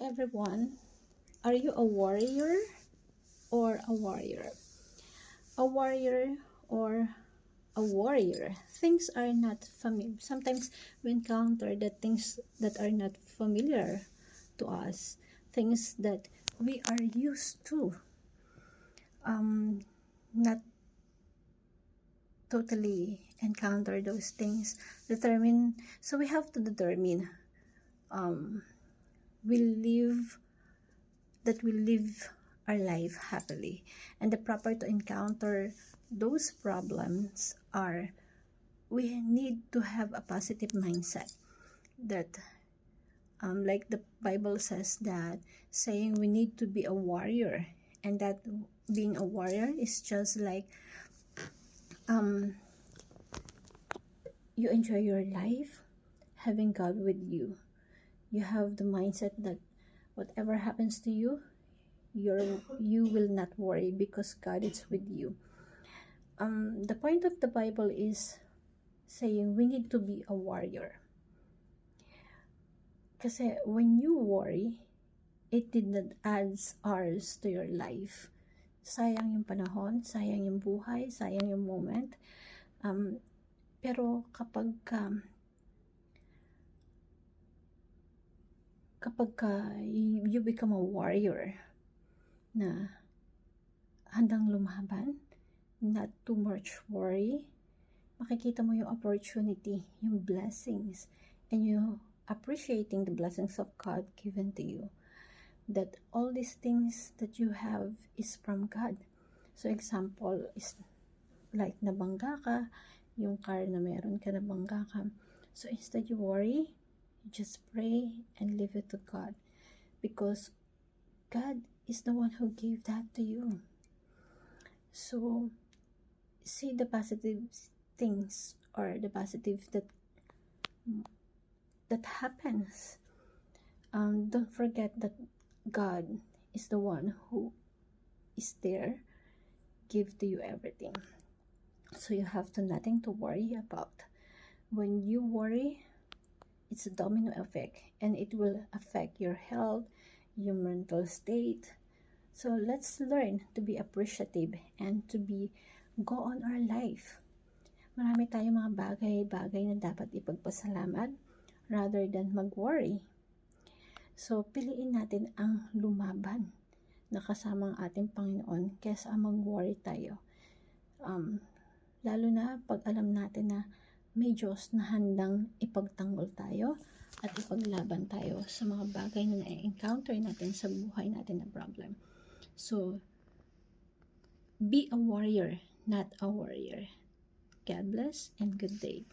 everyone. Are you a warrior or a warrior? A warrior or a warrior? Things are not familiar. Sometimes we encounter the things that are not familiar to us, things that we are used to. Not totally encounter those things. So we have to determine we live our life happily, and the proper to encounter those problems are we need to have a positive mindset that like the Bible says, that saying we need to be a warrior, and that being a warrior is just like you enjoy your life having God with you. You have the mindset that whatever happens to you, you will not worry because God is with you. The point of the Bible is saying we need to be a warrior. Kasi when you worry, it did not add hours to your life. Sayang yung panahon, sayang yung buhay, sayang yung moment. Pero kapag you become a warrior na handang lumaban, not too much worry, makikita mo yung opportunity, yung blessings, and you appreciating the blessings of God given to you. That all these things that you have is from God. So example is like nabangga ka, yung car na meron ka, nabangga ka. So instead you worry, you just pray and leave it to God, because God is the one who gave that to you. So see the positive things, or the positive that happens. Don't forget that God is the one who is there, give to you everything. So you have nothing to worry about. When you worry, it's a domino effect, and it will affect your health, your mental state. So let's learn to be appreciative and to go on our life. Marami tayong mga bagay na dapat ipagpasalamat rather than mag-worry. So piliin natin ang lumaban na kasama ang ating Panginoon kaysa mag-worry tayo. Lalo na pag alam natin na may Diyos na handang ipagtanggol tayo at ipaglaban tayo sa mga bagay na na-encounter natin sa buhay natin na problem. So, be a warrior, not a warrior. God bless and good day.